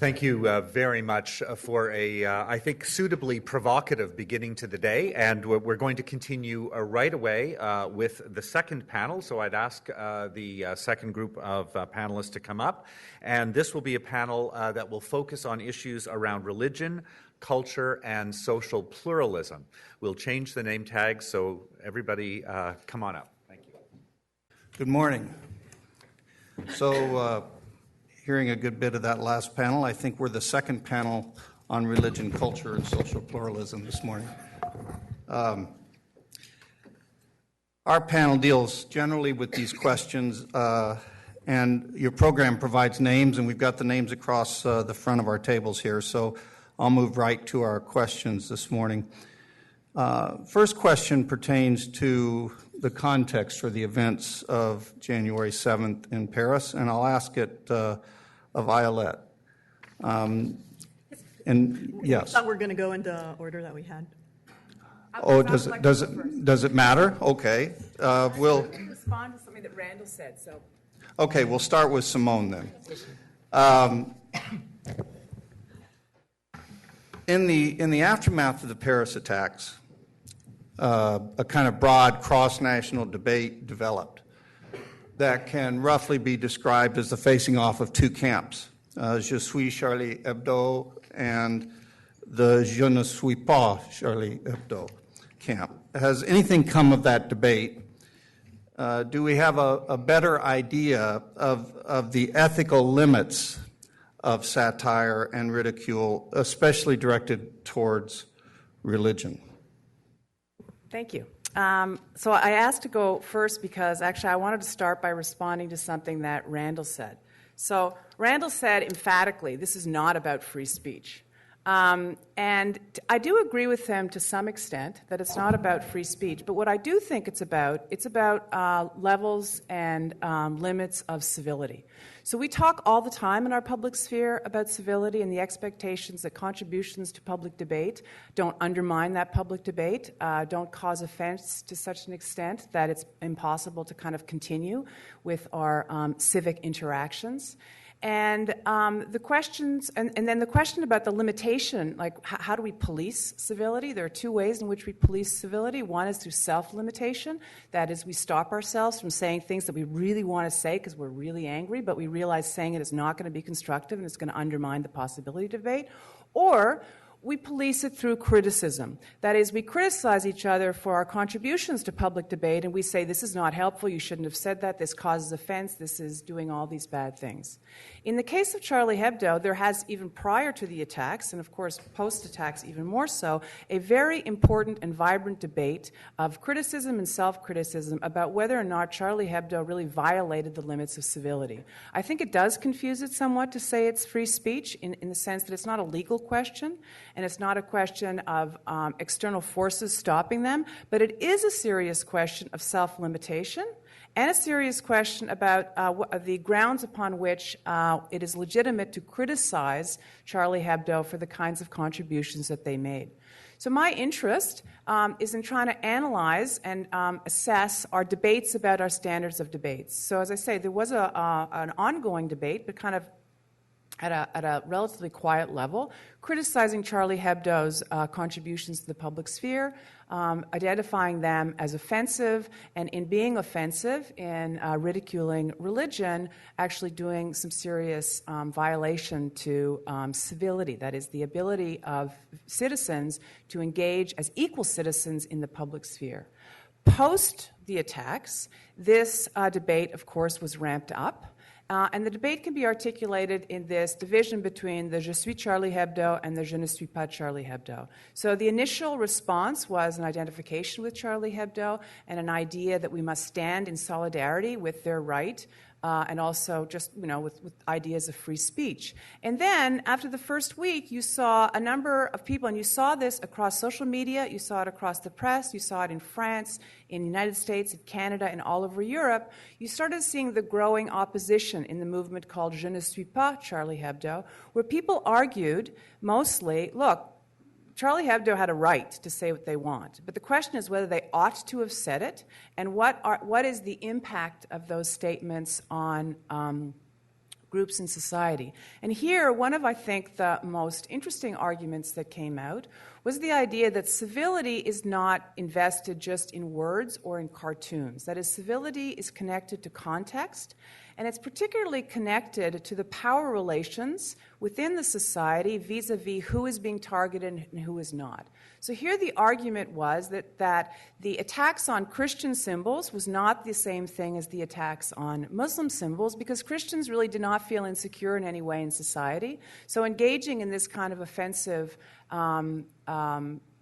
Thank you very much for a, I think, suitably provocative beginning to the day. And we're going to continue right away with the second panel. So I'd ask the second group of panelists to come up. And this will be a panel that will focus on issues around religion, culture, and social pluralism. We'll change the name tag, so everybody come on up. Thank you. Good morning. So, hearing a good bit of that last panel, I think we're the second panel on religion, culture, and social pluralism this morning. Our panel deals generally with these questions, and your program provides names, and we've got the names across the front of our tables here, so I'll move right to our questions this morning. First question pertains to the context for the events of January 7th in Paris, and I'll ask it of Violet. And yes. I thought we were going to go in the order that we had. Oh, does it matter? Okay. We'll respond to something that Randall said. So. Okay, we'll start with Simone then. In the aftermath of the Paris attacks, a kind of broad cross-national debate developed that can roughly be described as the facing off of two camps, Je suis Charlie Hebdo and the Je ne suis pas Charlie Hebdo camp. Has anything come of that debate? Do we have a better idea of the ethical limits of satire and ridicule, especially directed towards religion? Thank you. So I asked to go first because actually I wanted to start by responding to something that Randall said. So Randall said emphatically, this is not about free speech. And I do agree with him to some extent that it's not about free speech. But what I do think it's about levels and limits of civility. So we talk all the time in our public sphere about civility and the expectations that contributions to public debate don't undermine that public debate, don't cause offense to such an extent that it's impossible to kind of continue with our civic interactions. And the questions, and then the question about the limitation, like how do we police civility? There are two ways in which we police civility. One is through self-limitation. That is, we stop ourselves from saying things that we really want to say because we're really angry, but we realize saying it is not going to be constructive and it's going to undermine the possibility of debate. Or we police it through criticism. That is, we criticize each other for our contributions to public debate, and we say, this is not helpful, you shouldn't have said that, this causes offense, this is doing all these bad things. In the case of Charlie Hebdo, there has, even prior to the attacks, and of course post-attacks even more so, a very important and vibrant debate of criticism and self-criticism about whether or not Charlie Hebdo really violated the limits of civility. I think it does confuse it somewhat to say it's free speech in the sense that it's not a legal question, and it's not a question of external forces stopping them, but it is a serious question of self-limitation and a serious question about the grounds upon which it is legitimate to criticize Charlie Hebdo for the kinds of contributions that they made. So my interest is in trying to analyze and assess our debates about our standards of debates. So as I say, there was an ongoing debate, but kind of at a relatively quiet level, criticizing Charlie Hebdo's contributions to the public sphere, identifying them as offensive, and in being offensive, in ridiculing religion, actually doing some serious violation to civility, that is, the ability of citizens to engage as equal citizens in the public sphere. Post the attacks, this debate, of course, was ramped up. And the debate can be articulated in this division between the Je suis Charlie Hebdo and the Je ne suis pas Charlie Hebdo. So the initial response was an identification with Charlie Hebdo and an idea that we must stand in solidarity with their right and also just, with ideas of free speech. And then, after the first week, you saw a number of people, and you saw this across social media, you saw it across the press, you saw it in France, in the United States, in Canada, and all over Europe. You started seeing the growing opposition in the movement called Je ne suis pas Charlie Hebdo, where people argued mostly, look, Charlie Hebdo had a right to say what they want, but the question is whether they ought to have said it, and what is the impact of those statements on groups in society. And here, one of, I think, the most interesting arguments that came out was the idea that civility is not invested just in words or in cartoons. That is, civility is connected to context, and it's particularly connected to the power relations within the society vis-a-vis who is being targeted and who is not. So here the argument was that the attacks on Christian symbols was not the same thing as the attacks on Muslim symbols, because Christians really did not feel insecure in any way in society. So engaging in this kind of offensive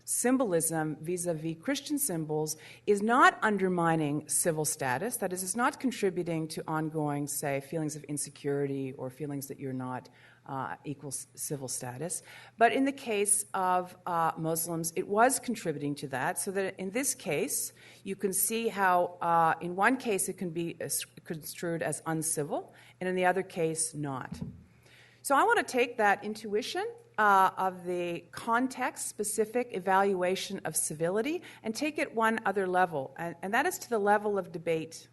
symbolism vis-a-vis Christian symbols is not undermining civil status. That is, it's not contributing to ongoing, say, feelings of insecurity or feelings that you're not equal civil status. But in the case of Muslims, it was contributing to that, so that in this case, you can see how in one case it can be construed as uncivil, and in the other case, not. So I want to take that intuition of the context-specific evaluation of civility and take it one other level, and that is to the level of debate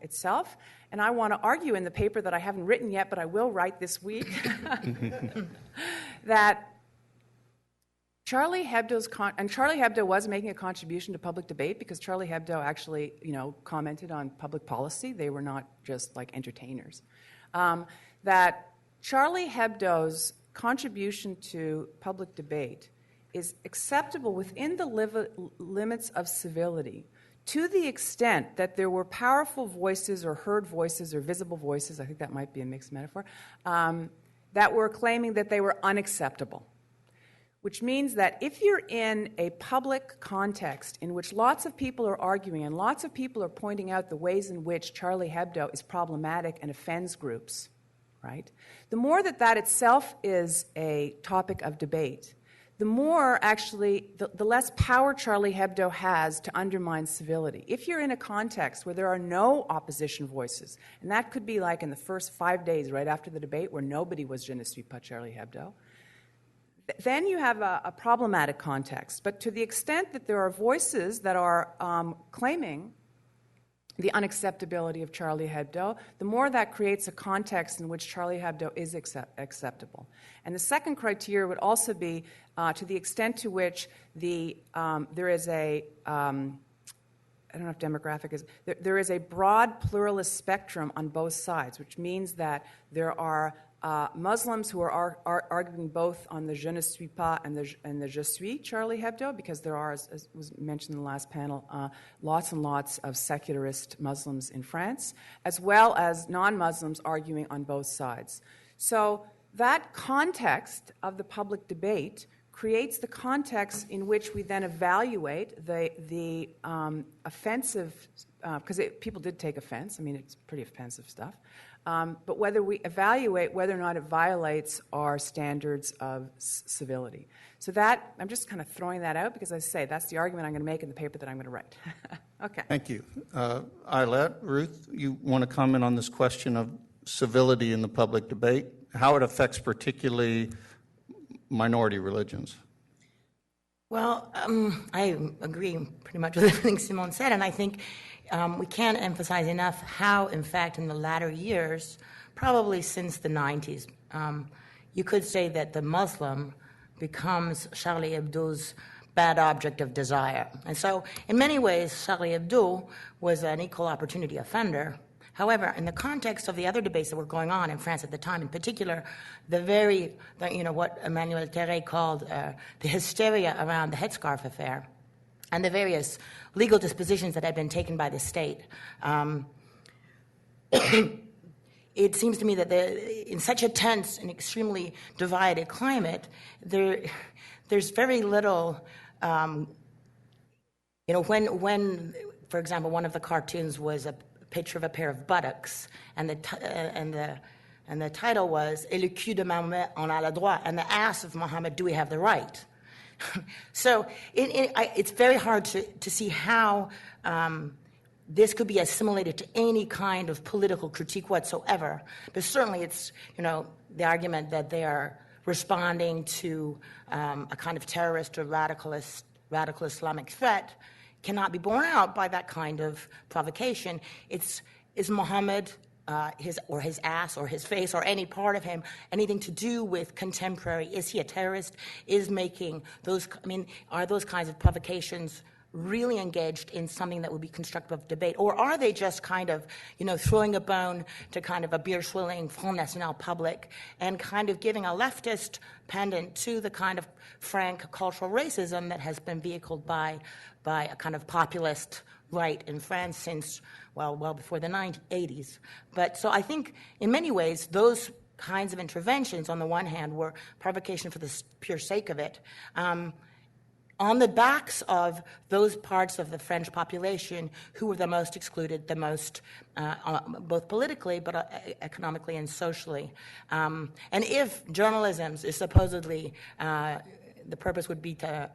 itself. And I want to argue in the paper that I haven't written yet, but I will write this week, that Charlie Hebdo's and Charlie Hebdo was making a contribution to public debate, because Charlie Hebdo actually, commented on public policy. They were not just like entertainers. That Charlie Hebdo's contribution to public debate is acceptable within the limits of civility, to the extent that there were powerful voices or heard voices or visible voices, I think that might be a mixed metaphor, that were claiming that they were unacceptable. Which means that if you're in a public context in which lots of people are arguing and lots of people are pointing out the ways in which Charlie Hebdo is problematic and offends groups, right? The more that itself is a topic of debate, the more actually, the less power Charlie Hebdo has to undermine civility. If you're in a context where there are no opposition voices, and that could be like in the first 5 days right after the debate where nobody was Je ne suis pas Charlie Hebdo, then you have a problematic context. But to the extent that there are voices that are claiming the unacceptability of Charlie Hebdo, the more that creates a context in which Charlie Hebdo is acceptable. And the second criteria would also be to the extent to which there is a, I don't know if demographic is, there is a broad pluralist spectrum on both sides, which means that there are Muslims who are arguing both on the Je ne suis pas and the Je suis Charlie Hebdo, because there are, as was mentioned in the last panel, lots and lots of secularist Muslims in France, as well as non-Muslims arguing on both sides. So that context of the public debate creates the context in which we then evaluate the offensive, because people did take offense. I mean, it's pretty offensive stuff. But whether we evaluate whether or not it violates our standards of civility. So that, I'm just kind of throwing that out because, as I say, that's the argument I'm going to make in the paper that I'm going to write. Okay. Thank you. Eilette, Ruth, you want to comment on this question of civility in the public debate, how it affects particularly minority religions? Well, I agree pretty much with everything Simone said, and I think we can't emphasize enough how, in fact, in the latter years, probably since the 90s, you could say that the Muslim becomes Charlie Hebdo's bad object of desire. And so, in many ways, Charlie Hebdo was an equal opportunity offender. However, in the context of the other debates that were going on in France at the time, in particular, what Emmanuel Terray called the hysteria around the headscarf affair, and the various legal dispositions that had been taken by the state, it seems to me that in such a tense and extremely divided climate, there's very little, when, for example, one of the cartoons was a picture of a pair of buttocks, and the title was "Et le cul de Mahomet on a le droit," and the ass of Muhammad, do we have the right? So it's very hard to see how this could be assimilated to any kind of political critique whatsoever. But certainly it's, the argument that they are responding to a kind of terrorist or radical Islamic threat cannot be borne out by that kind of provocation. Is Muhammad his ass or his face or any part of him anything to do with contemporary? Is he a terrorist? Is making those, are those kinds of provocations really engaged in something that would be constructive of debate? Or are they just kind of, throwing a bone to kind of a beer-swilling Front National public and kind of giving a leftist pendant to the kind of frank cultural racism that has been vehicled by a kind of populist right in France since, well before the 80s. But so I think in many ways those kinds of interventions on the one hand were provocation for the pure sake of it, on the backs of those parts of the French population who were the most excluded, the most, both politically but economically and socially. And if journalism is supposedly, the purpose would be to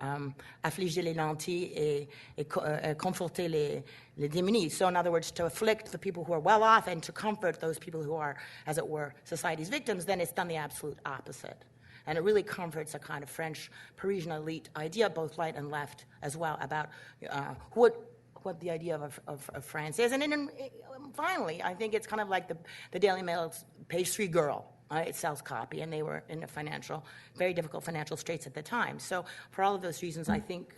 affliger les nantis et conforter les démunis. So in other words, to afflict the people who are well off and to comfort those people who are, as it were, society's victims, then it's done the absolute opposite. And it really comforts a kind of French Parisian elite idea, both right and left as well, about what the idea of France is. And finally, I think it's kind of like the Daily Mail's page 3 girl. It sells copy, and they were in a very difficult financial straits at the time. So for all of those reasons, I think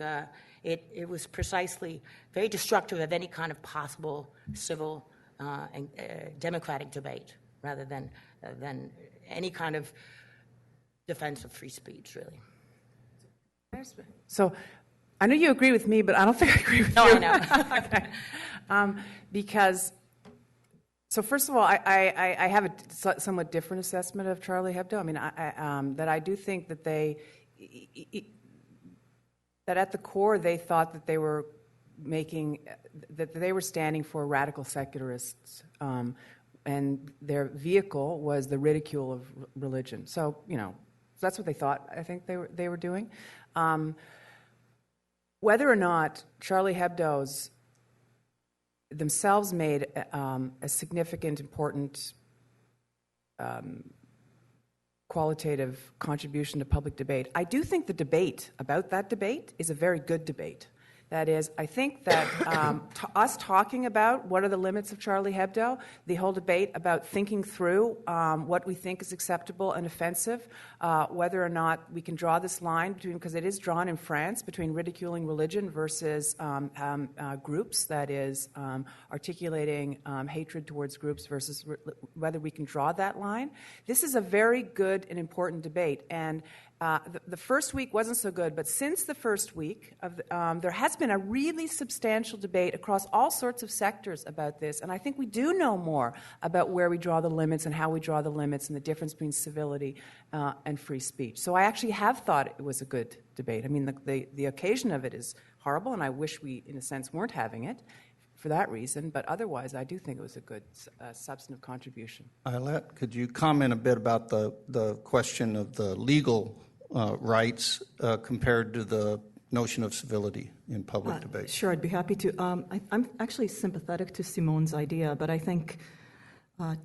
it was precisely very destructive of any kind of possible civil and democratic debate, rather than any kind of defense of free speech, really. So I know you agree with me, but I don't think I agree with you. No, I know. Because, so first of all, I have a somewhat different assessment of Charlie Hebdo. I mean, that I do think that that at the core they thought that they were that they were standing for radical secularists, and their vehicle was the ridicule of religion. So, that's what they thought, I think they were doing. Whether or not Charlie Hebdo's themselves made a significant, important qualitative contribution to public debate, I do think the debate about that debate is a very good debate. That is, I think that us talking about what are the limits of Charlie Hebdo, the whole debate about thinking through what we think is acceptable and offensive, whether or not we can draw this line between, because it is drawn in France, between ridiculing religion versus groups, that is, articulating hatred towards groups versus whether we can draw that line. This is a very good and important debate. And the first week wasn't so good, but since the first week, there has been a really substantial debate across all sorts of sectors about this, and I think we do know more about where we draw the limits and how we draw the limits and the difference between civility and free speech. So I actually have thought it was a good debate. I mean, the occasion of it is horrible, and I wish we, in a sense, weren't having it for that reason, but otherwise I do think it was a good substantive contribution. Ayelet, could you comment a bit about the question of the legal rights compared to the notion of civility in public debate? Sure, I'd be happy to. I'm actually sympathetic to Simone's idea, but I think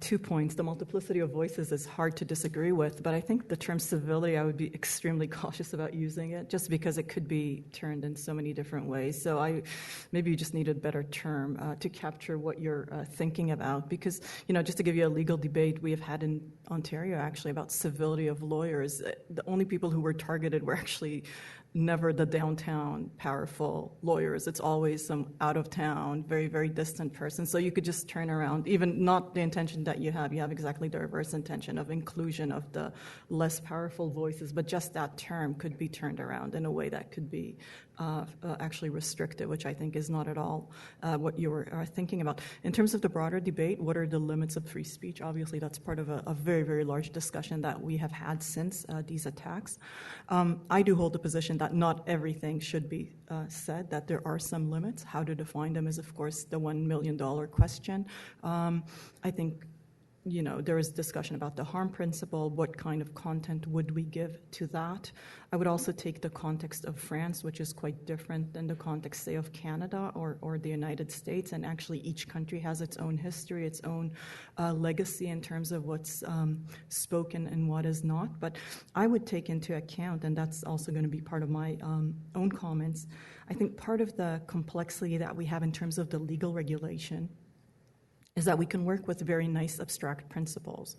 2 points. The multiplicity of voices is hard to disagree with, but I think the term civility, I would be extremely cautious about using it, just because it could be turned in so many different ways. So maybe you just need a better term to capture what you're thinking about, because, just to give you a legal debate we have had in Ontario, actually, about civility of lawyers, the only people who were targeted were actually never the downtown powerful lawyers. It's always some out-of-town, very, very distant person. So you could just turn around, even not the intention that you have exactly the reverse intention of inclusion of the less powerful voices, but just that term could be turned around in a way that could be actually restrictive, which I think is not at all what you were thinking about. In terms of the broader debate, what are the limits of free speech? Obviously, that's part of a very, very large discussion that we have had since these attacks. I do hold the position that not everything should be said, that there are some limits. How to define them is, of course, the $1 million question. I think there is discussion about the harm principle. What kind of content would we give to that? I would also take the context of France, which is quite different than the context, say, of Canada or the United States. And actually, each country has its own history, its own legacy in terms of what's spoken and what is not. But I would take into account, and that's also going to be part of my own comments, I think part of the complexity that we have in terms of the legal regulation is that we can work with very nice abstract principles.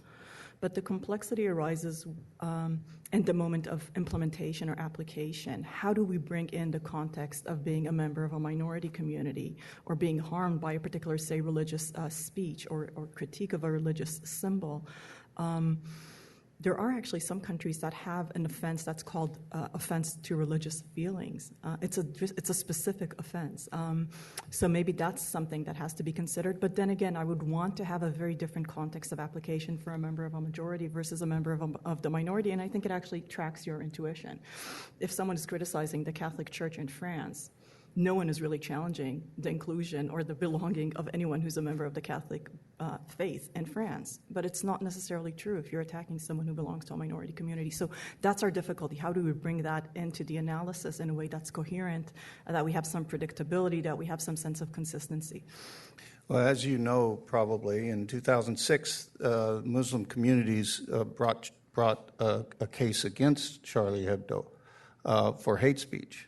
But the complexity arises in the moment of implementation or application. How do we bring in the context of being a member of a minority community or being harmed by a particular, say, religious speech or critique of a religious symbol? There are actually some countries that have an offense that's called offense to religious feelings. It's a specific offense. So maybe that's something that has to be considered. But then again, I would want to have a very different context of application for a member of a majority versus a member of the minority, and I think it actually tracks your intuition. If someone is criticizing the Catholic Church in France, no one is really challenging the inclusion or the belonging of anyone who's a member of the Catholic faith in France. But it's not necessarily true if you're attacking someone who belongs to a minority community. So that's our difficulty. How do we bring that into the analysis in a way that's coherent, that we have some predictability, that we have some sense of consistency? Well, as you know, probably, in 2006, Muslim communities brought a case against Charlie Hebdo for hate speech.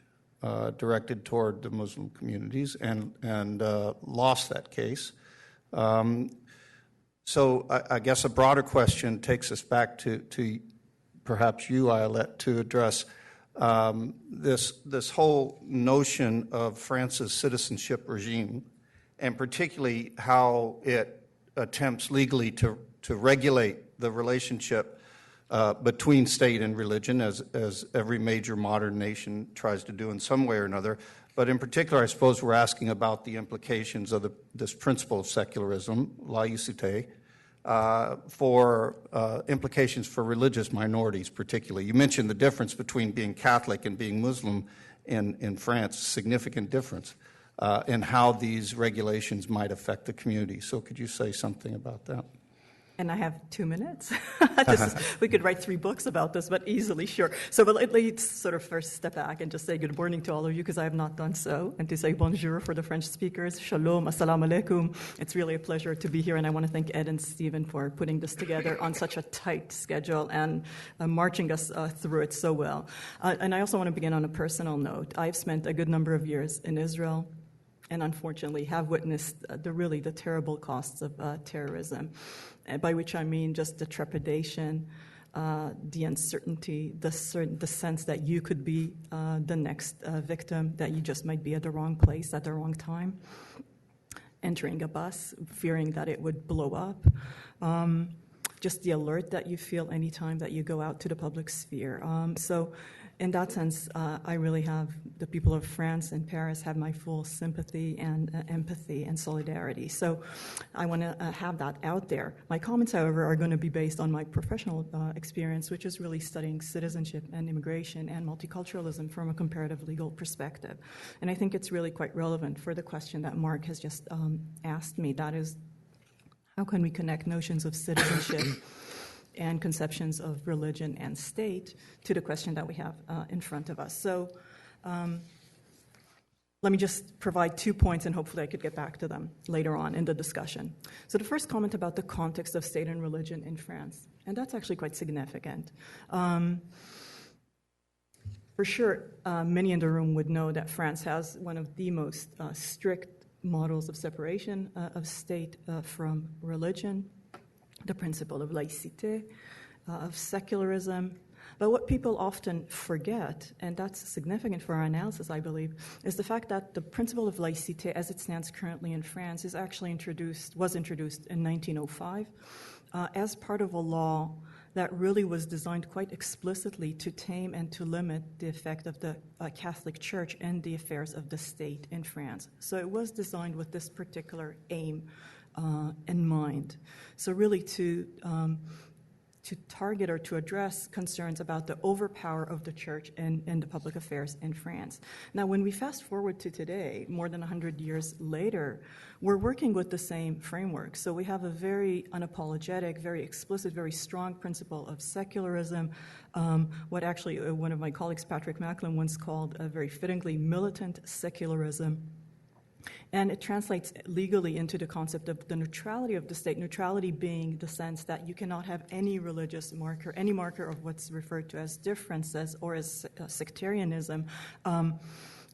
Directed toward the Muslim communities and lost that case. So I guess a broader question takes us back to perhaps you, Ayelet, to address this whole notion of France's citizenship regime, and particularly how it attempts legally to regulate the relationship between state and religion, as every major modern nation tries to do in some way or another. But in particular, I suppose we're asking about the implications of this principle of secularism, laïcité, for implications for religious minorities particularly. You mentioned the difference between being Catholic and being Muslim in France, significant difference in how these regulations might affect the community. So could you say something about that? And I have 2 minutes. We could write 3 books about this, but easily, sure. So let's sort of first step back and just say good morning to all of you, because I have not done so, and to say bonjour for the French speakers. Shalom, assalamu alaikum. It's really a pleasure to be here, and I want to thank Ed and Stephen for putting this together on such a tight schedule and marching us through it so well. And I also want to begin on a personal note. I've spent a good number of years in Israel, and unfortunately have witnessed the terrible costs of terrorism, by which I mean just the trepidation, the uncertainty, the sense that you could be the next victim, that you just might be at the wrong place at the wrong time, entering a bus, fearing that it would blow up, just the alert that you feel anytime that you go out to the public sphere. So in that sense, I really have the people of France and Paris have my full sympathy and empathy and solidarity. So I want to have that out there. My comments, however, are going to be based on my professional experience, which is really studying citizenship and immigration and multiculturalism from a comparative legal perspective. And I think it's really quite relevant for the question that Mark has just asked me. That is, how can we connect notions of citizenship and conceptions of religion and state to the question that we have in front of us. So let me just provide 2 points, and hopefully I could get back to them later on in the discussion. So the first comment about the context of state and religion in France, and that's actually quite significant. For sure, many in the room would know that France has one of the most strict models of separation of state from religion, the principle of laïcité, of secularism. But what people often forget, and that's significant for our analysis, I believe, is the fact that the principle of laïcité, as it stands currently in France, was introduced in 1905 as part of a law that really was designed quite explicitly to tame and to limit the effect of the Catholic Church in the affairs of the state in France. So it was designed with this particular aim in mind. So really to target or to address concerns about the overpower of the church in the public affairs in France. Now, when we fast forward to today, more than 100 years later, we're working with the same framework. So we have a very unapologetic, very explicit, very strong principle of secularism, what actually one of my colleagues, Patrick Macklin, once called a very fittingly militant secularism. And it translates legally into the concept of the neutrality of the state, neutrality being the sense that you cannot have any religious marker, any marker of what's referred to as differences or as sectarianism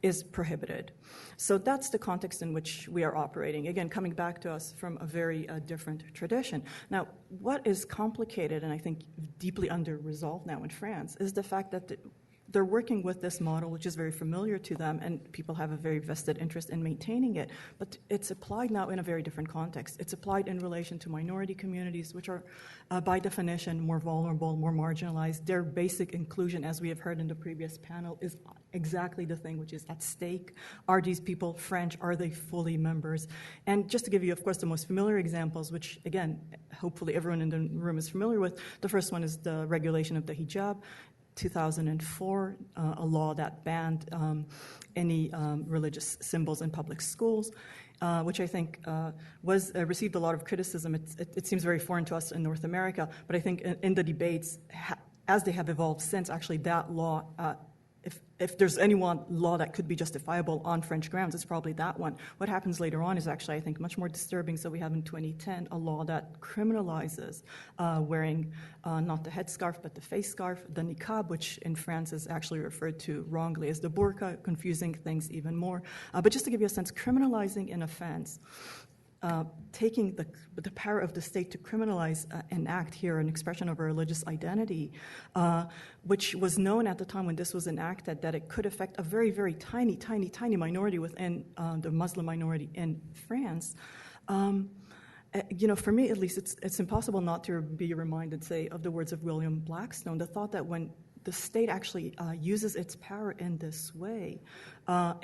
is prohibited. So that's the context in which we are operating. Again, coming back to us from a very different tradition. Now, what is complicated and I think deeply under-resolved now in France is the fact that they're working with this model, which is very familiar to them, and people have a very vested interest in maintaining it. But it's applied now in a very different context. It's applied in relation to minority communities, which are, by definition, more vulnerable, more marginalized. Their basic inclusion, as we have heard in the previous panel, is exactly the thing which is at stake. Are these people French? Are they fully members? And just to give you, of course, the most familiar examples, which, again, hopefully everyone in the room is familiar with, the first one is the regulation of the hijab. 2004, a law that banned any religious symbols in public schools, which I think received a lot of criticism. It seems very foreign to us in North America, but I think in the debates, as they have evolved since, actually that law, if there's any one law that could be justifiable on French grounds, it's probably that one. What happens later on is actually, I think, much more disturbing. So we have in 2010 a law that criminalizes wearing not the headscarf but the face scarf, the niqab, which in France is actually referred to wrongly as the burqa, confusing things even more. But just to give you a sense, criminalizing an offense, taking the power of the state to criminalize an act here, an expression of a religious identity, which was known at the time when this was enacted that it could affect a very, very tiny, tiny, tiny minority within the Muslim minority in France. For me at least, it's impossible not to be reminded, say, of the words of William Blackstone, the thought that when the state actually uses its power in this way,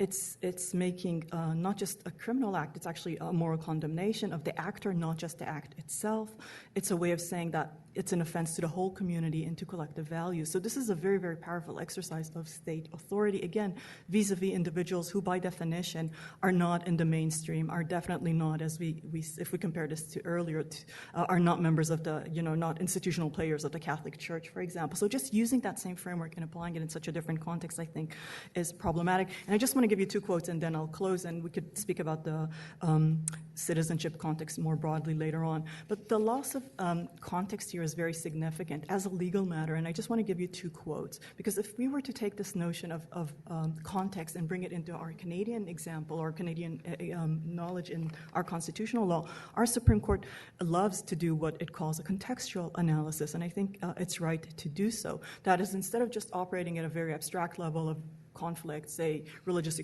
it's making not just a criminal act, it's actually a moral condemnation of the actor, not just the act itself. It's a way of saying that it's an offense to the whole community and to collective values. So this is a very, very powerful exercise of state authority, again, vis-a-vis individuals who by definition are not in the mainstream, are definitely not, as if we compare this to earlier, are not members of the, not institutional players of the Catholic Church, for example. So just using that same framework and applying it in such a different context, I think, is problematic. And I just want to give you two quotes, and then I'll close, and we could speak about the citizenship context more broadly later on. But the loss of context here is very significant as a legal matter, and I just want to give you two quotes, because if we were to take this notion of context and bring it into our Canadian example or Canadian knowledge in our constitutional law, our Supreme Court loves to do what it calls a contextual analysis, and I think it's right to do so. That is, instead of just operating at a very abstract level of conflict, say religious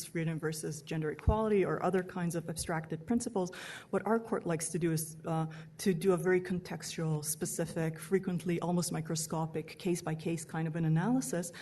freedom versus gender equality or other kinds of abstracted principles, what our court likes to do is to do a very contextual, specific, frequently almost microscopic, case-by-case kind of an analysis,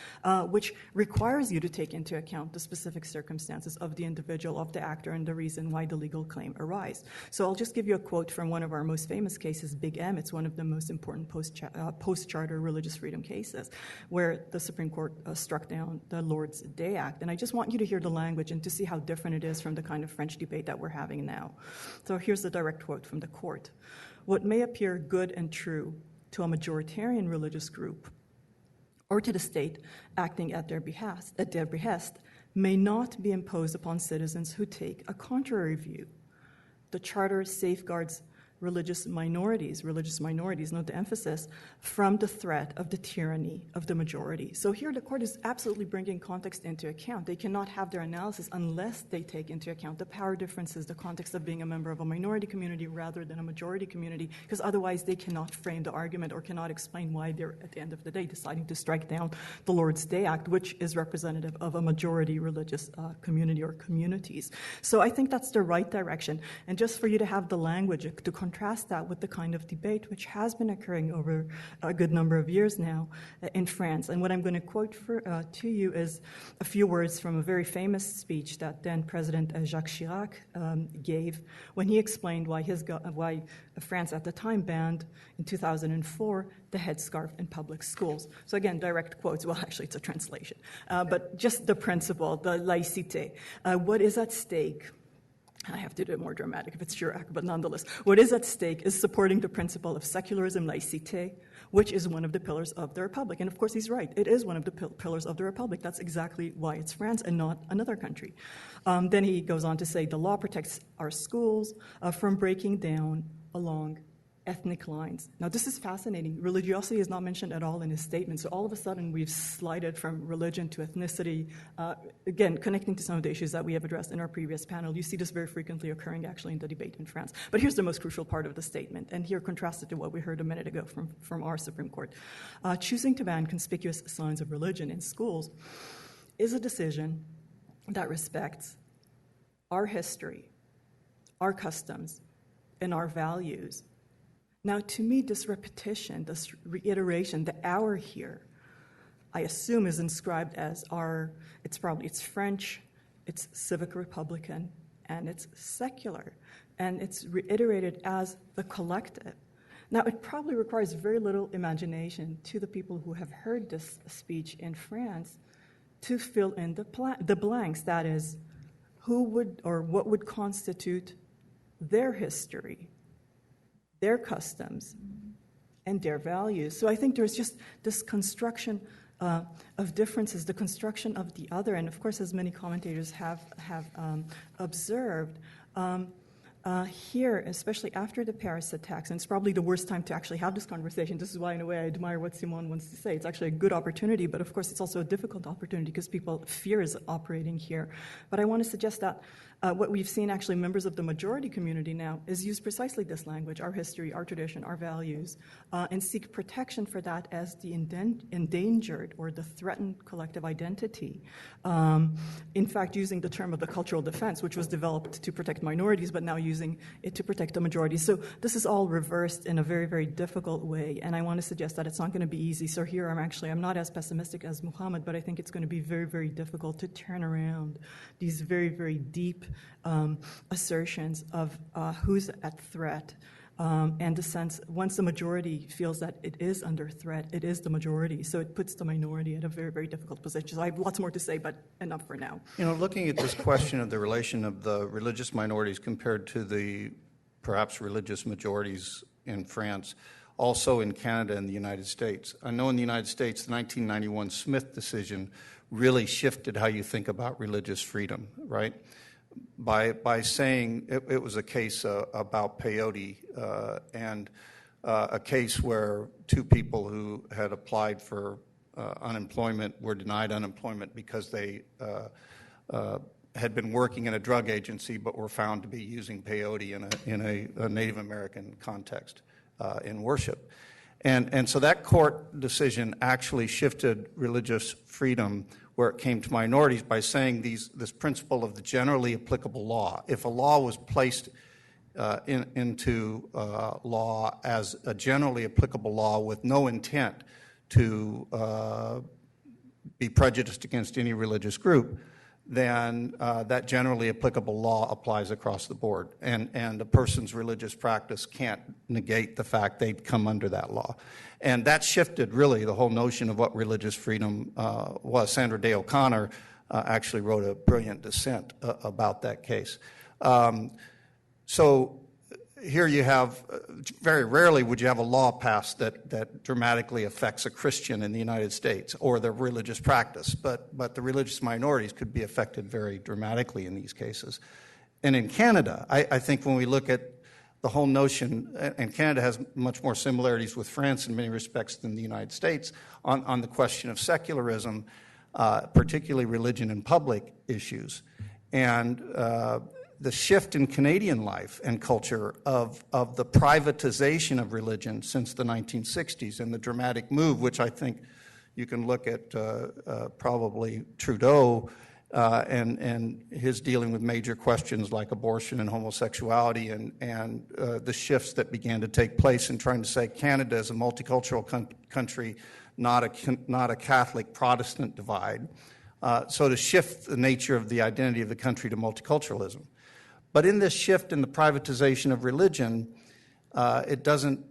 which requires you to take into account the specific circumstances of the individual, of the actor, and the reason why the legal claim arises. So I'll just give you a quote from one of our most famous cases, Big M. It's one of the most important post-charter religious freedom cases, where the Supreme Court struck down the Lord's Day Act. And I just want you to hear the language and to see how different it is from the kind of French debate that we're having now. So here's the direct quote from the court. What may appear good and true to a majoritarian religious group or to the state acting at their behest may not be imposed upon citizens who take a contrary view. The Charter safeguards religious minorities, note the emphasis, from the threat of the tyranny of the majority. So here the court is absolutely bringing context into account. They cannot have their analysis unless they take into account the power differences, the context of being a member of a minority community rather than a majority community, because otherwise they cannot frame the argument or cannot explain why they're, at the end of the day, deciding to strike down the Lord's Day Act, which is representative of a majority religious community or communities. So I think that's the right direction. And just for you to have the language to contrast that with the kind of debate which has been occurring over a good number of years now in France. And what I'm going to quote to you is a few words from a very famous speech that then President Jacques Chirac gave when he explained why France at the time banned in 2004 the headscarf in public schools. So again, direct quotes. Well, actually, it's a translation. But just the principle, the laïcité. What is at stake? I have to do it more dramatic if it's Chirac, but nonetheless, what is at stake is supporting the principle of secularism, laïcité, which is one of the pillars of the Republic. And of course, he's right. It is one of the pillars of the Republic. That's exactly why it's France and not another country. Then he goes on to say the law protects our schools from breaking down along ethnic lines. Now, this is fascinating. Religiosity is not mentioned at all in his statement. So all of a sudden, we've slided from religion to ethnicity. Again, connecting to some of the issues that we have addressed in our previous panel. You see this very frequently occurring, actually, in the debate in France. But here's the most crucial part of the statement, and here contrasted to what we heard a minute ago from our Supreme Court. Choosing to ban conspicuous signs of religion in schools is a decision that respects our history, our customs, and our values. Now, to me, this repetition, this reiteration, the hour here, I assume is inscribed as it's French, it's civic republican, and it's secular. And it's reiterated as the collective. Now, it probably requires very little imagination to the people who have heard this speech in France to fill in the blanks. That is, who would or what would constitute their history, their customs, and their values. So I think there's just this construction of differences, the construction of the other, and of course, as many commentators have observed, here, especially after the Paris attacks, and it's probably the worst time to actually have this conversation. This is why, in a way, I admire what Simone wants to say. It's actually a good opportunity, but of course, it's also a difficult opportunity because fear is operating here. But I want to suggest that what we've seen, actually, members of the majority community now, is use precisely this language, our history, our tradition, our values, and seek protection for that as the endangered or the threatened collective identity. In fact, using the term of the cultural defense, which was developed to protect minorities, but now using it to protect the majority. So this is all reversed in a very, very difficult way, and I want to suggest that it's not going to be easy. So here I'm not as pessimistic as Muhammad, but I think it's going to be very, very difficult to turn around these very, very deep assertions of who's at threat, and the sense once the majority feels that it is under threat, it is the majority. So it puts the minority at a very, very difficult position. So I have lots more to say, but enough for now. Looking at this question of the relation of the religious minorities compared to the perhaps religious majorities in France, also in Canada and the United States. I know in the United States, the 1991 Smith decision really shifted how you think about religious freedom, right? By saying it was a case about peyote and a case where two people who had applied for unemployment were denied unemployment because they had been working in a drug agency but were found to be using peyote in a Native American context in worship. And so that court decision actually shifted religious freedom where it came to minorities by saying this principle of the generally applicable law. If a law was placed into law as a generally applicable law with no intent to be prejudiced against any religious group, then that generally applicable law applies across the board. And a person's religious practice can't negate the fact they'd come under that law. And that shifted really the whole notion of what religious freedom was. Sandra Day O'Connor actually wrote a brilliant dissent about that case. So here you have, very rarely would you have a law passed that dramatically affects a Christian in the United States or their religious practice, but the religious minorities could be affected very dramatically in these cases. And in Canada, I think when we look at the whole notion, and Canada has much more similarities with France in many respects than the United States, on the question of secularism, particularly religion and public issues. And the shift in Canadian life and culture of the privatization of religion since the 1960s and the dramatic move, which I think you can look at probably Trudeau and his dealing with major questions like abortion and homosexuality and the shifts that began to take place in trying to say Canada is a multicultural country, not a Catholic Protestant divide. So to shift the nature of the identity of the country to multiculturalism. But in this shift in the privatization of religion, it doesn't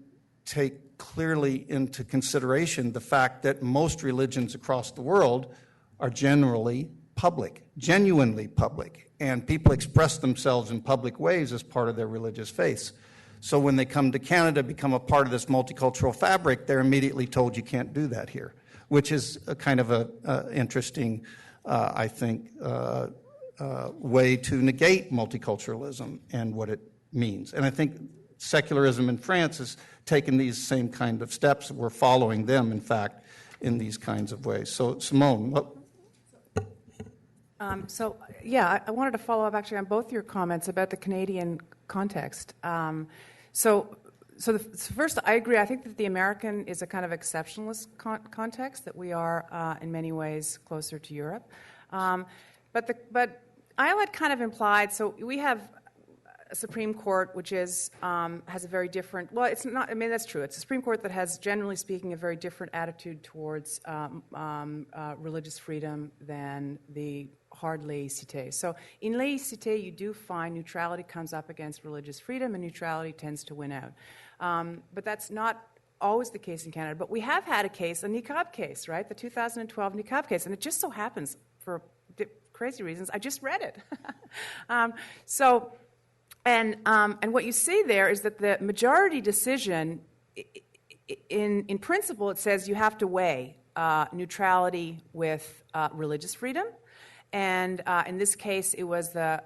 take clearly into consideration the fact that most religions across the world are generally public, genuinely public, and people express themselves in public ways as part of their religious faiths. So when they come to Canada, become a part of this multicultural fabric, they're immediately told you can't do that here, which is a kind of a interesting, I think, way to negate multiculturalism and what it means. And I think secularism in France has taken these same kind of steps. We're following them, in fact, in these kinds of ways. So, Simone, what? I wanted to follow up actually on both your comments about the Canadian context. First, I agree. I think that the American is a kind of exceptionalist context, that we are in many ways closer to Europe. But Iowa kind of implied, so we have a Supreme Court which has a very different, well, it's not, I mean, that's true. It's a Supreme Court that has, generally speaking, a very different attitude towards religious freedom than the hard laïcité. So in laïcité, you do find neutrality comes up against religious freedom, and neutrality tends to win out. But that's not always the case in Canada. But we have had a case, a niqab case, right? The 2012 niqab case. And it just so happens, for crazy reasons, I just read it. And what you see there is that the majority decision, in principle, it says you have to weigh neutrality with religious freedom. And in this case, it was the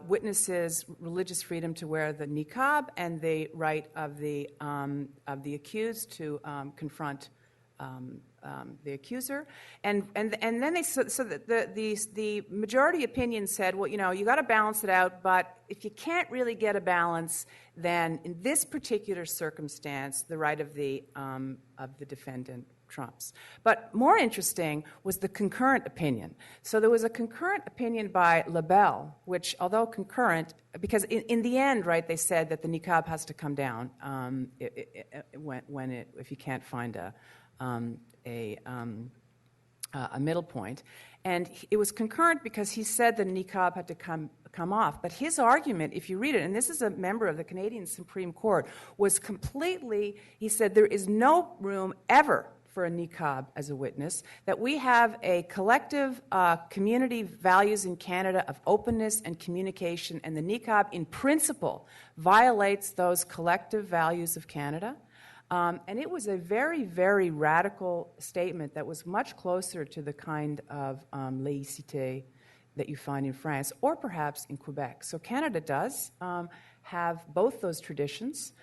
witnesses' religious freedom to wear the niqab and the right of the accused to confront the accuser, and then the majority opinion said, well, you got to balance it out, but if you can't really get a balance, then in this particular circumstance, the right of the defendant trumps. But more interesting was the concurrent opinion. So there was a concurrent opinion by LaBelle, which, although concurrent, because in the end, right, they said that the niqab has to come down if you can't find a middle point. And it was concurrent because he said the niqab had to come off. But his argument, if you read it, and this is a member of the Canadian Supreme Court, was completely, he said there is no room ever for a niqab as a witness, that we have a collective community values in Canada of openness and communication, and the niqab in principle violates those collective values of Canada. And it was a very, very radical statement that was much closer to the kind of laïcité that you find in France or perhaps in Quebec. So Canada does have both those traditions.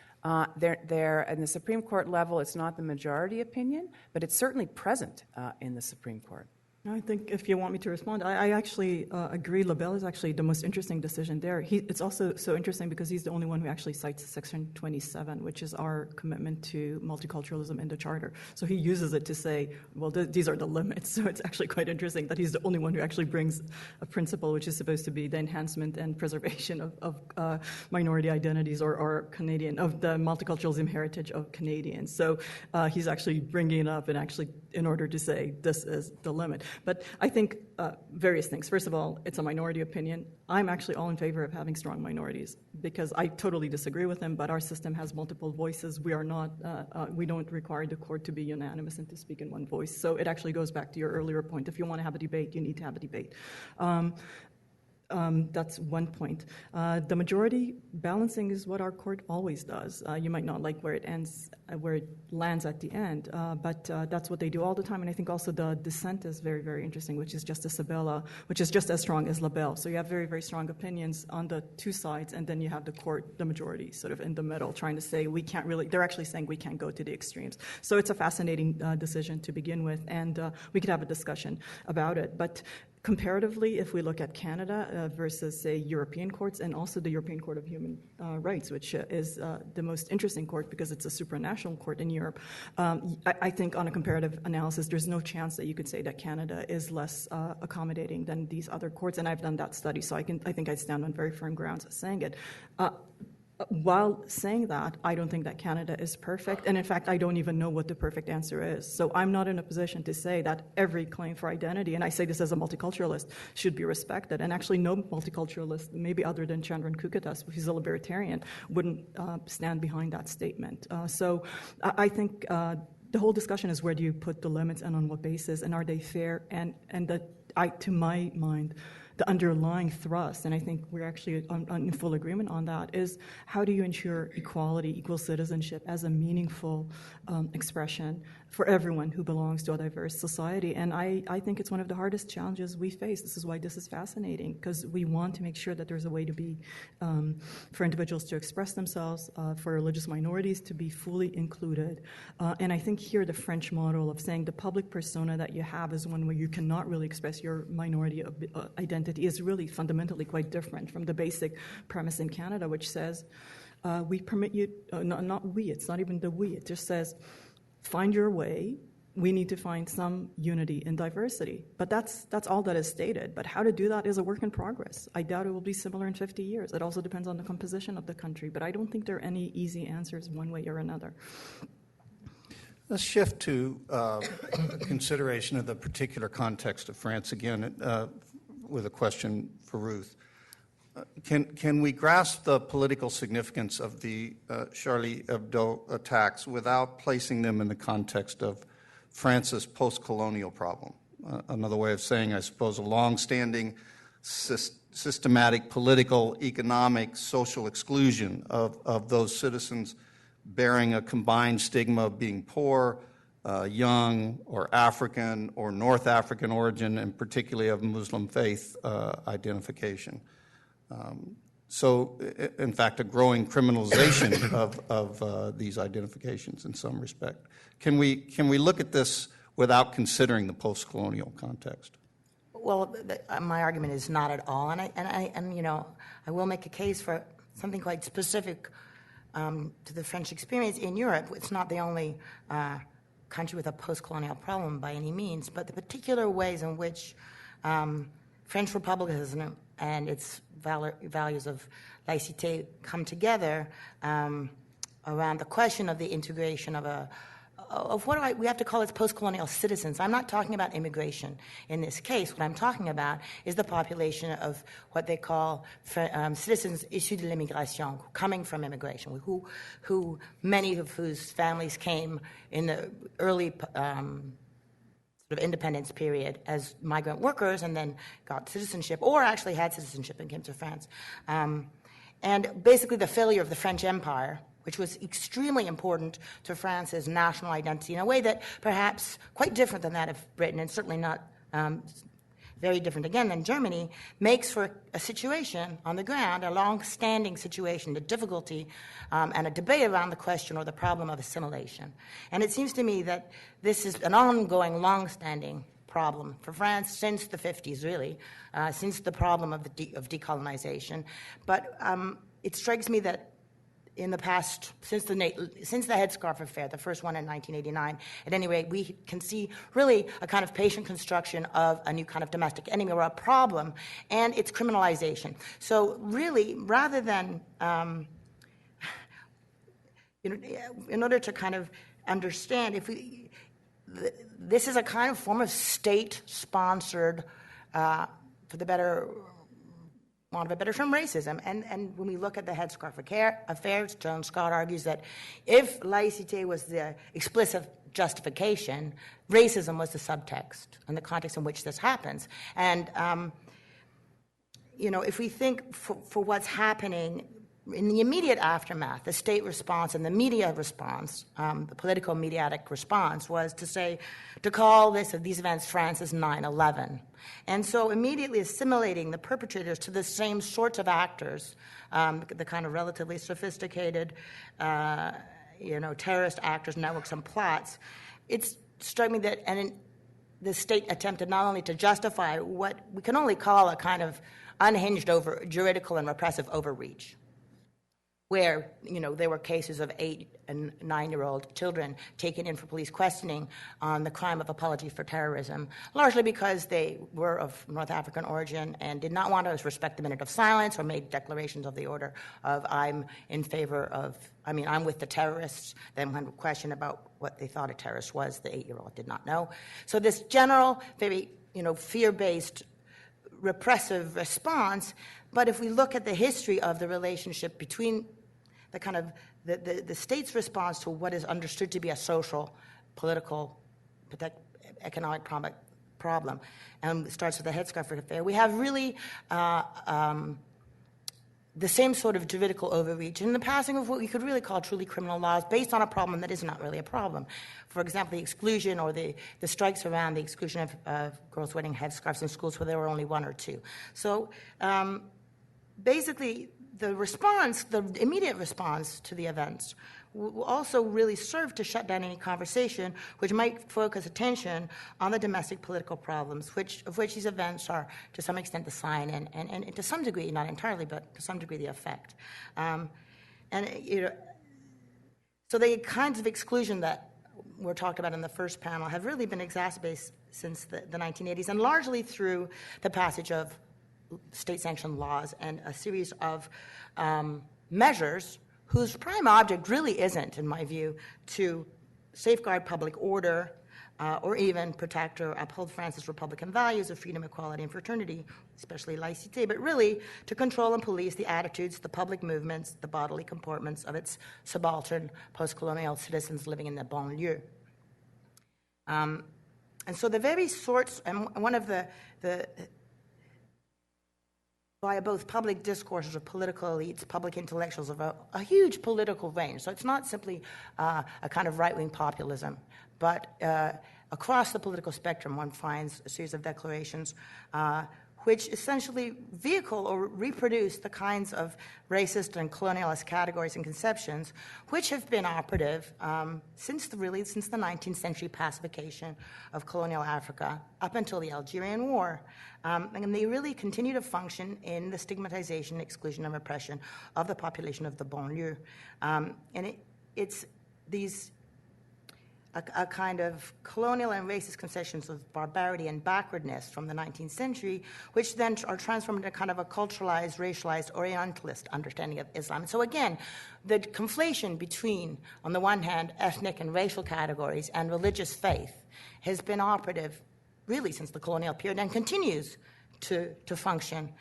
They're in the Supreme Court level, it's not the majority opinion, but it's certainly present in the Supreme Court. I think if you want me to respond, I actually agree. LaBelle is actually the most interesting decision there. It's also so interesting because he's the only one who actually cites Section 27, which is our commitment to multiculturalism in the Charter. So he uses it to say, well, these are the limits. So it's actually quite interesting that he's the only one who actually brings a principle which is supposed to be the enhancement and preservation of minority identities or Canadian, of the multiculturalism heritage of Canadians. So he's actually bringing it up and actually in order to say this is the limit. But I think various things. First of all, it's a minority opinion. I'm actually all in favor of having strong minorities because I totally disagree with him, but our system has multiple voices. We are not, we don't require the court to be unanimous and to speak in one voice. So it actually goes back to your earlier point. If you want to have a debate, you need to have a debate. That's one point. The majority balancing is what our court always does. You might not like where it ends, where it lands at the end, but that's what they do all the time. And I think also the dissent is very, very interesting, which is Justice Sabella, which is just as strong as LaBelle. So you have very, very strong opinions on the two sides, and then you have the court, the majority, sort of in the middle, trying to say we can't really. They're actually saying we can't go to the extremes. So it's a fascinating decision to begin with, and we could have a discussion about it, but. Comparatively, if we look at Canada versus, say, European courts and also the European Court of Human Rights, which is the most interesting court because it's a supranational court in Europe, I think on a comparative analysis, there's no chance that you could say that Canada is less accommodating than these other courts, and I've done that study, so I think I stand on very firm grounds saying it. While saying that, I don't think that Canada is perfect, and in fact, I don't even know what the perfect answer is. So I'm not in a position to say that every claim for identity, and I say this as a multiculturalist, should be respected. And actually, no multiculturalist, maybe other than Chandran Kukatas, who's a libertarian, wouldn't stand behind that statement. So I think the whole discussion is where do you put the limits and on what basis, and are they fair? And to my mind, the underlying thrust, and I think we're actually in full agreement on that, is how do you ensure equality, equal citizenship as a meaningful expression for everyone who belongs to a diverse society. And I think it's one of the hardest challenges we face. This is why this is fascinating, because we want to make sure that there's a way to be, for individuals to express themselves, for religious minorities to be fully included. And I think here the French model of saying the public persona that you have is one where you cannot really express your minority identity is really fundamentally quite different from the basic premise in Canada, which says, we permit you, not we, it's not even the we, it just says, find your way. We need to find some unity in diversity. But that's all that is stated. But how to do that is a work in progress. I doubt it will be similar in 50 years. It also depends on the composition of the country. But I don't think there are any easy answers one way or another. Let's shift to consideration of the particular context of France again with a question for Ruth. Can we grasp the political significance of the Charlie Hebdo attacks without placing them in the context of France's post-colonial problem? Another way of saying, I suppose, a long-standing systematic political, economic, social exclusion of those citizens bearing a combined stigma of being poor, young, or African, or North African origin, and particularly of Muslim faith identification. So, in fact, a growing criminalization of these identifications in some respect. Can we look at this without considering the post-colonial context? Well, my argument is not at all, and I will make a case for something quite specific to the French experience in Europe. It's not the only country with a post-colonial problem by any means, but the particular ways in which French republicanism and its values of laïcité come together around the question of the integration of what we have to call as post-colonial citizens. I'm not talking about immigration in this case. What I'm talking about is the population of what they call citizens issus de l'immigration, coming from immigration, who many of whose families came in the early sort of independence period as migrant workers and then got citizenship, or actually had citizenship and came to France. And basically the failure of the French Empire, which was extremely important to France's national identity in a way that perhaps quite different than that of Britain, and certainly not very different again than Germany, makes for a situation on the ground, a long-standing situation, the difficulty and a debate around the question or the problem of assimilation. And it seems to me that this is an ongoing, long-standing problem for France since the 50s, really, since the problem of decolonization. But it strikes me that in the past, since the headscarf affair, the first one in 1989, at any rate, we can see really a kind of patient construction of a new kind of domestic enemy or a problem and its criminalization. So really, rather than, in order to kind of understand, this is a kind of form of state-sponsored, for the better want of a better term, racism. And when we look at the headscarf affairs, John Scott argues that if laïcité was the explicit justification, racism was the subtext and the context in which this happens. And, if we think for what's happening in the immediate aftermath, the state response and the media response, the political mediatic response was to call these events France's 9/11. And so immediately assimilating the perpetrators to the same sorts of actors, the kind of relatively sophisticated, terrorist actors, networks, and plots, it struck me that the state attempted not only to justify what we can only call a kind of unhinged juridical and repressive overreach, where, there were cases of 8- and 9-year-old children taken in for police questioning on the crime of apology for terrorism, largely because they were of North African origin and did not want to respect the minute of silence or made declarations of the order of I'm with the terrorists. Then when questioned about what they thought a terrorist was, the 8-year-old did not know. So this general, very, fear-based repressive response. But if we look at the history of the relationship between the kind of the state's response to what is understood to be a social, political, economic problem, and it starts with the headscarf affair, we have really the same sort of juridical overreach and the passing of what we could really call truly criminal laws based on a problem that is not really a problem. For example, the exclusion or the strikes around the exclusion of girls wearing headscarves in schools where there were only one or two. So basically, the immediate response to the events will also really serve to shut down any conversation which might focus attention on the domestic political problems, of which these events are to some extent the sign and to some degree, not entirely, but to some degree the effect. So the kinds of exclusion that were talked about in the first panel have really been exacerbated since the 1980s, and largely through the passage of state-sanctioned laws and a series of measures whose prime object really isn't, in my view, to safeguard public order or even protect or uphold France's Republican values of freedom, equality, and fraternity, especially laïcité, but really to control and police the attitudes, the public movements, the bodily comportments of its subaltern post-colonial citizens living in the banlieue. And so the very sorts, and one of the via both public discourses of political elites, public intellectuals of a huge political range. So it's not simply a kind of right-wing populism, but across the political spectrum one finds a series of declarations which essentially vehicle or reproduce the kinds of racist and colonialist categories and conceptions which have been operative since the 19th century pacification of colonial Africa up until the Algerian War. And they really continue to function in the stigmatization, exclusion, and repression of the population of the banlieue. And it's these a kind of colonial and racist concessions of barbarity and backwardness from the 19th century, which then are transformed into kind of a culturalized, racialized, Orientalist understanding of Islam. So again, the conflation between, on the one hand, ethnic and racial categories and religious faith has been operative really since the colonial period and continues to function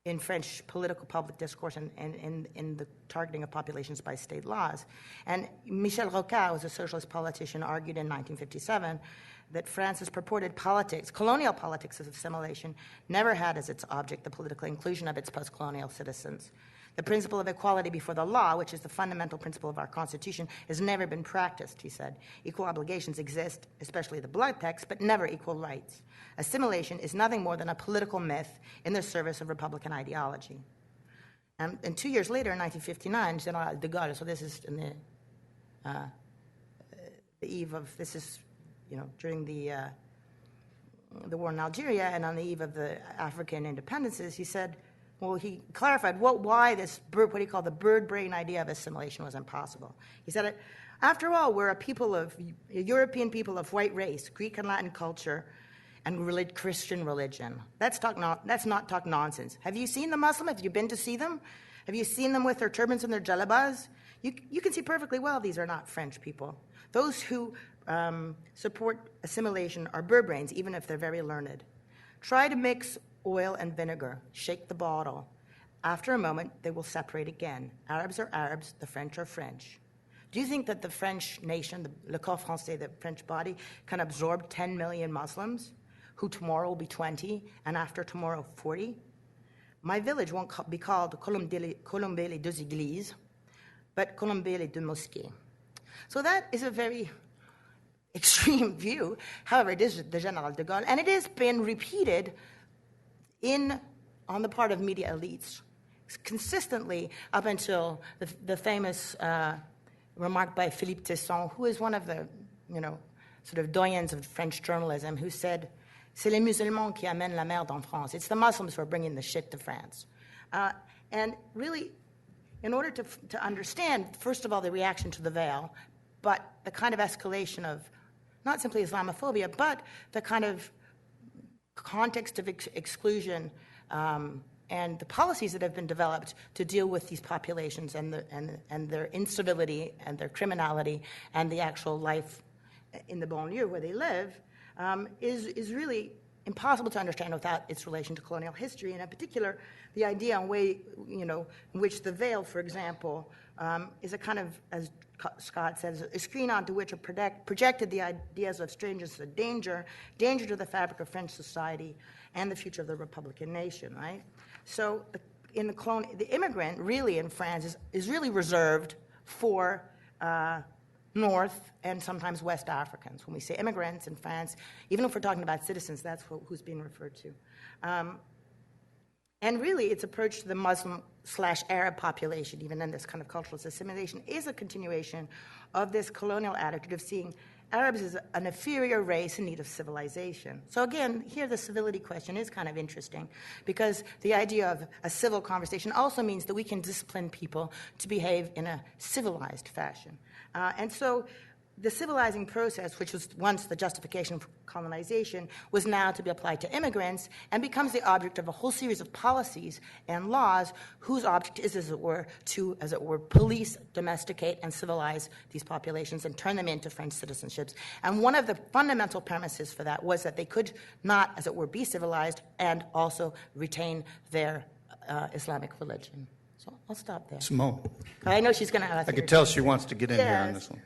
in French political public discourse and in the targeting of populations by state laws. And Michel Rocard, who was a socialist politician, argued in 1957 that France's purported politics, colonial politics of assimilation, never had as its object the political inclusion of its post-colonial citizens. The principle of equality before the law, which is the fundamental principle of our Constitution, has never been practiced, he said. Equal obligations exist, especially the blood text, but never equal rights. Assimilation is nothing more than a political myth in the service of Republican ideology. And 2 years later, in 1959, General de Gaulle, so this is in the eve of, this is, during the war in Algeria and on the eve of the African independences, he said, well, he clarified why this what he called the bird brain idea of assimilation was impossible. He said, after all, we're a European people of white race, Greek and Latin culture, and Christian religion. Let's not talk nonsense. Have you seen the Muslim? Have you been to see them? Have you seen them with their turbans and their jalabas? You can see perfectly well these are not French people. Those who support assimilation are bird brains, even if they're very learned. Try to mix oil and vinegar, shake the bottle. After a moment, they will separate again. Arabs are Arabs, the French are French. Do you think that the French nation, le corps français, the French body, can absorb 10 million Muslims, who tomorrow will be 20, and after tomorrow 40? My village won't be called Colombe les deux églises, but Colombe les deux mosquées. So that is a very extreme view. However, it is the General de Gaulle, and it has been repeated on the part of media elites consistently up until the famous remark by Philippe Tesson, who is one of the sort of doyens of French journalism, who said, "C'est les musulmans qui amènent la merde en France." It's the Muslims who are bringing the shit to France. And really, in order to understand, first of all, the reaction to the veil, but the kind of escalation of not simply Islamophobia, but the kind of context of exclusion and the policies that have been developed to deal with these populations and their incivility and their criminality and the actual life in the banlieue where they live is really impossible to understand without its relation to colonial history, and in particular the idea in which the veil, for example, is a kind of, as Scott says, a screen onto which are projected the ideas of strangeness and danger to the fabric of French society and the future of the Republican nation, right? So the immigrant really in France is really reserved for North and sometimes West Africans. When we say immigrants in France, even if we're talking about citizens, that's who's being referred to. And really, its approach to the Muslim/Arab population, even in this kind of cultural assimilation, is a continuation of this colonial attitude of seeing Arabs as an inferior race in need of civilization. So again, here the civility question is kind of interesting, because the idea of a civil conversation also means that we can discipline people to behave in a civilized fashion. And so the civilizing process, which was once the justification for colonization, was now to be applied to immigrants and becomes the object of a whole series of policies and laws whose object is, as it were, to, police, domesticate, and civilize these populations and turn them into French citizenships. And one of the fundamental premises for that was that they could not, as it were, be civilized and also retain their Islamic religion. So I'll stop there. Simone. I know she's going to ask. I could tell she wants to get in here on this one.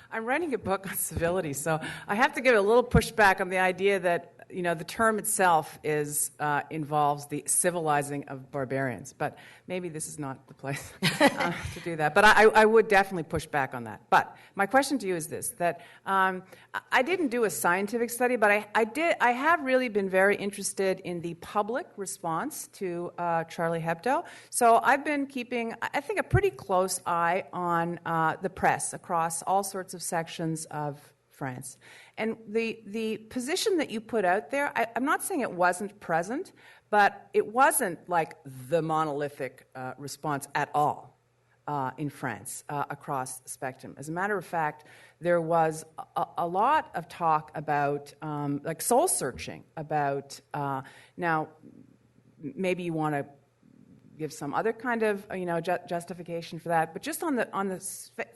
I'm writing a book on civility, so I have to give a little pushback on the idea that the term itself involves the civilizing of barbarians. But maybe this is not the place to do that. But I would definitely push back on that. But my question to you is this: that I didn't do a scientific study, but I have really been very interested in the public response to Charlie Hebdo. So I've been keeping, I think, a pretty close eye on the press across all sorts of sections of France. And the position that you put out there, I'm not saying it wasn't present, but it wasn't like the monolithic response at all in France across the spectrum. As a matter of fact, there was a lot of talk about like soul searching, about now maybe you want to give some other kind of justification for that, but just on the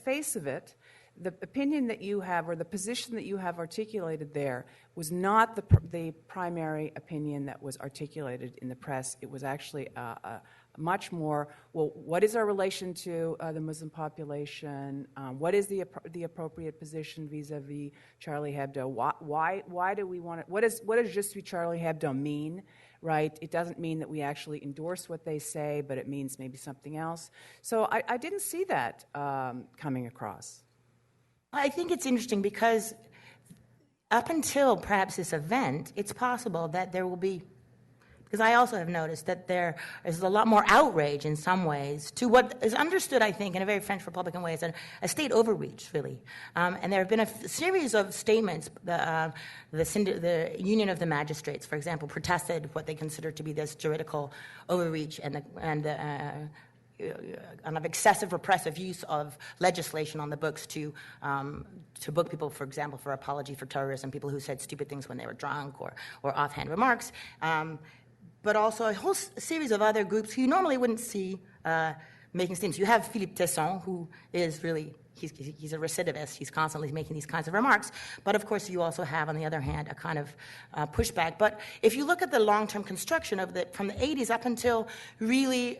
face of it, the opinion that you have, or the position that you have articulated there, was not the primary opinion that was articulated in the press. It was actually a much more, well, what is our relation to the Muslim population? What is the appropriate position vis-a-vis Charlie Hebdo? Why do we want to? What does Je suis Charlie Hebdo mean? Right? It doesn't mean that we actually endorse what they say, but it means maybe something else. So I didn't see that coming across. I think it's interesting because up until perhaps this event, it's possible that there will be, because I also have noticed that there is a lot more outrage in some ways to what is understood, I think, in a very French Republican way as a state overreach, really. And there have been a series of statements. The Union of the Magistrates, for example, protested what they considered to be this juridical overreach and of excessive repressive use of legislation on the books to book people, for example, for apology for terrorism, people who said stupid things when they were drunk or offhand remarks, but also a whole series of other groups who you normally wouldn't see making statements. You have Philippe Tesson, who is really, he's a recidivist. He's constantly making these kinds of remarks. But of course, you also have, on the other hand, a kind of pushback. But if you look at the long-term construction of from the 80s up until really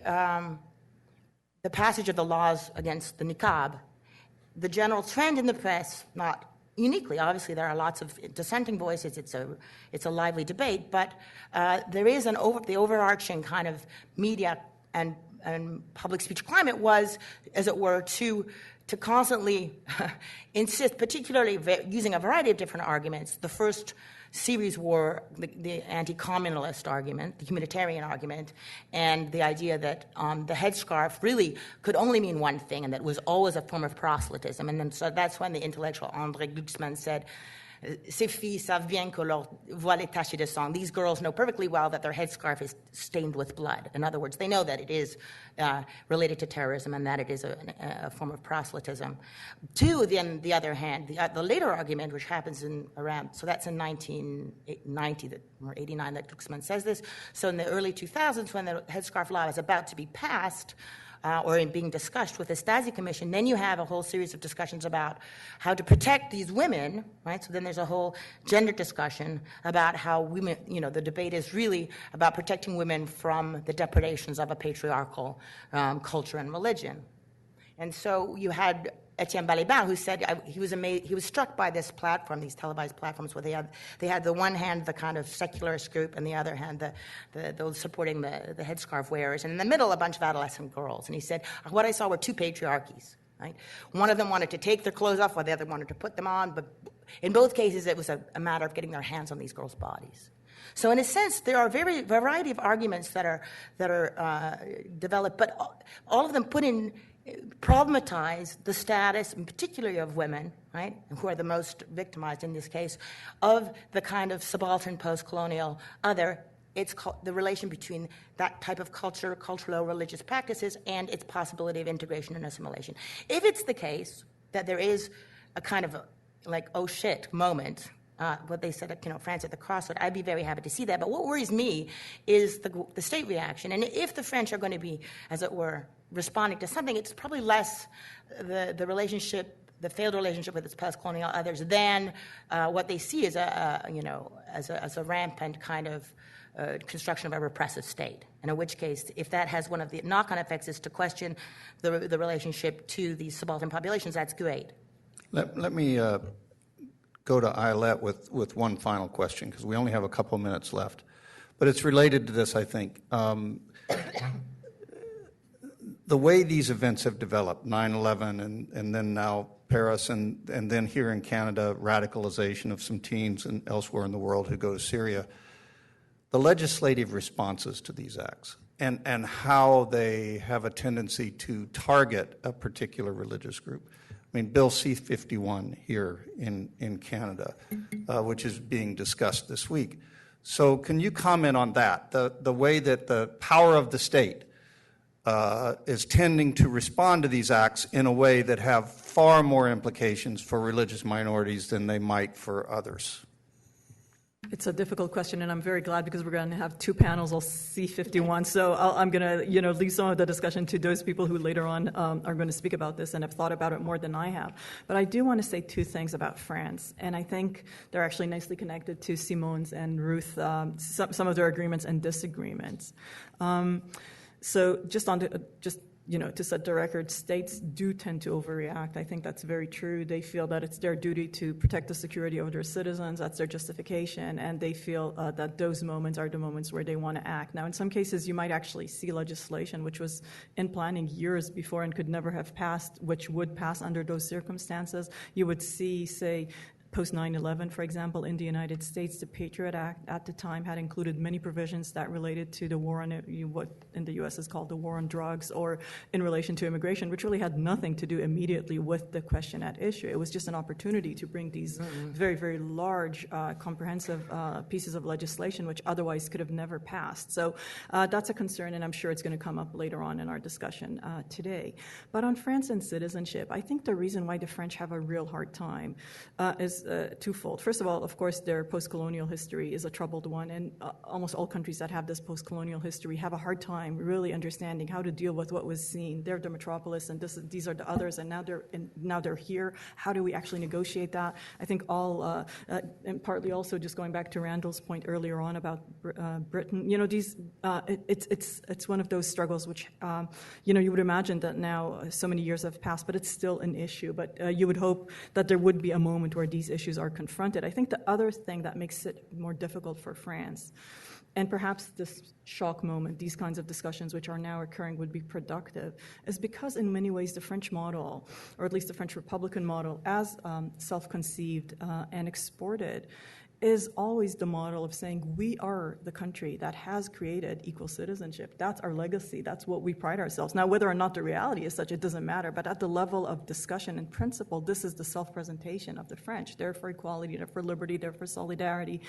the passage of the laws against the niqab, the general trend in the press, not uniquely, obviously there are lots of dissenting voices, it's a lively debate, but there is the overarching kind of media and public speech climate was, as it were, to constantly insist, particularly using a variety of different arguments. The first series were the anti-communalist argument, the humanitarian argument, and the idea that the headscarf really could only mean one thing, and that it was always a form of proselytism. And then so that's when the intellectual André Glucksmann said, ces filles savent bien que leur voile est taché de sang. These girls know perfectly well that their headscarf is stained with blood. In other words, they know that it is related to terrorism and that it is a form of proselytism. To then the other hand, the later argument, which happens in around, so that's in 1990 or 89 that Glucksmann says this. So in the early 2000s, when the headscarf law is about to be passed, or in being discussed with the Stasi Commission, then you have a whole series of discussions about how to protect these women, right? So then there's a whole gender discussion about how women, the debate is really about protecting women from the depredations of a patriarchal culture and religion. And so you had Etienne Baliban, who said he was amazed, he was struck by this platform, these televised platforms, where they had the one hand the kind of secularist group, and the other hand those supporting the headscarf wearers, and in the middle a bunch of adolescent girls. And he said, what I saw were two patriarchies. Right? One of them wanted to take their clothes off, while the other wanted to put them on. But in both cases, it was a matter of getting their hands on these girls' bodies. So, in a sense, there are a variety of arguments that are developed, but all of them problematize the status, and particularly of women, right, who are the most victimized in this case, of the kind of subaltern post-colonial other. It's the relation between that type of cultural religious practices, and its possibility of integration and assimilation. If it's the case that there is a kind of oh shit moment, what they said at France at the crossroad, I'd be very happy to see that. But what worries me is the state reaction. And if the French are going to be, as it were, responding to something, it's probably less the relationship, the failed relationship with its post-colonial others, than what they see as a rampant kind of construction of a repressive state, and in which case, if that has one of the knock-on effects is to question the relationship to these subaltern populations, that's great. Let me go to Ayelet with one final question, because we only have a couple minutes left. But it's related to this, I think. The way these events have developed, 9/11 and then now Paris, and then here in Canada, radicalization of some teens and elsewhere in the world who go to Syria, the legislative responses to these acts and how they have a tendency to target a particular religious group. I mean, Bill C-51 here in Canada, which is being discussed this week. So can you comment on that, the way that the power of the state is tending to respond to these acts in a way that have far more implications for religious minorities than they might for others? It's a difficult question, and I'm very glad, because we're going to have two panels on C-51. So I'm going to, leave some of the discussion to those people who later on are going to speak about this and have thought about it more than I have. But I do want to say two things about France, and I think they're actually nicely connected to Simone's and Ruth, some of their agreements and disagreements. So to set the record, states do tend to overreact. I think that's very true. They feel that it's their duty to protect the security of their citizens. That's their justification, and they feel that those moments are the moments where they want to act. Now, in some cases, you might actually see legislation which was in planning years before and could never have passed, which would pass under those circumstances. You would see, say, post 9/11, for example, in the United States, the Patriot Act at the time had included many provisions that related to the war on what in the U.S. is called the war on drugs, or in relation to immigration, which really had nothing to do immediately with the question at issue. It was just an opportunity to bring these very, very large, comprehensive pieces of legislation, which otherwise could have never passed. So that's a concern, and I'm sure it's going to come up later on in our discussion today. But on France and citizenship, I think the reason why the French have a real hard time is twofold. First of all, of course, their post-colonial history is a troubled one, and almost all countries that have this post-colonial history have a hard time really understanding how to deal with what was seen. They're the metropolis, and these are the others, and now they're here. How do we actually negotiate that? I think all, and partly also just going back to Randall's point earlier on about Britain. It's one of those struggles which you would imagine that now so many years have passed, but it's still an issue. But you would hope that there would be a moment where these issues are confronted. I think the other thing that makes it more difficult for France, and perhaps this shock moment, these kinds of discussions which are now occurring would be productive, is because in many ways the French model, or at least the French Republican model, as self-conceived and exported, is always the model of saying we are the country that has created equal citizenship. That's our legacy. That's what we pride ourselves. Now, whether or not the reality is such, it doesn't matter. But at the level of discussion and principle, this is the self-presentation of the French. They're for equality, they're for liberty, they're for solidarity.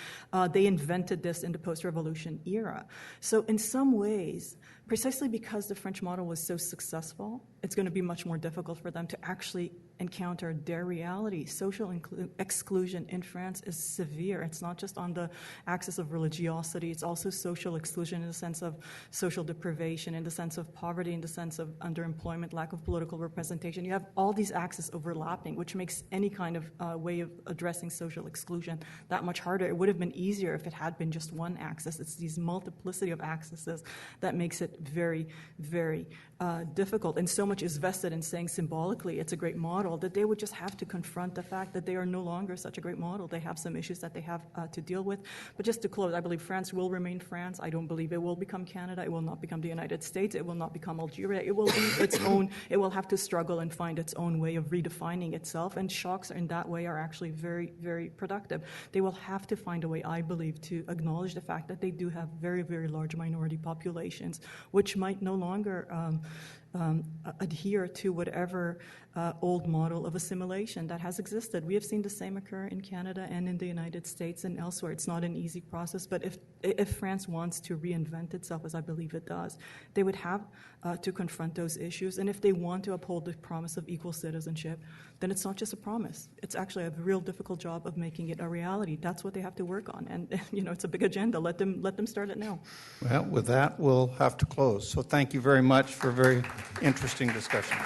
They invented this in the post-revolution era. So in some ways, precisely because the French model was so successful, it's going to be much more difficult for them to actually encounter their reality. Social exclusion in France is severe. It's not just on the axis of religiosity, it's also social exclusion in the sense of social deprivation, in the sense of poverty, in the sense of underemployment, lack of political representation. You have all these axes overlapping, which makes any kind of way of addressing social exclusion that much harder. It would have been easier if it had been just one axis. It's these multiplicity of axes that makes it very, very difficult. And so much is vested in saying symbolically it's a great model. model, that they would just have to confront the fact that they are no longer such a great model. They have some issues that they have to deal with. But just to close, I believe France will remain France. I don't believe it will become Canada. It will not become the United States. It will not become Algeria. It will be its own. It will have to struggle and find its own way of redefining itself. And shocks in that way are actually very, very productive. They will have to find a way, I believe, to acknowledge the fact that they do have very, very large minority populations, which might no longer adhere to whatever old model of assimilation that has existed. We have seen the same occur in Canada and in the United States and elsewhere. It's not an easy process, but if France wants to reinvent itself, as I believe it does, they would have to confront those issues. And if they want to uphold the promise of equal citizenship, then it's not just a promise. It's actually a real difficult job of making it a reality. That's what they have to work on. And it's a big agenda. Let them start it now. Well, with that, we'll have to close. So thank you very much for a very interesting discussion.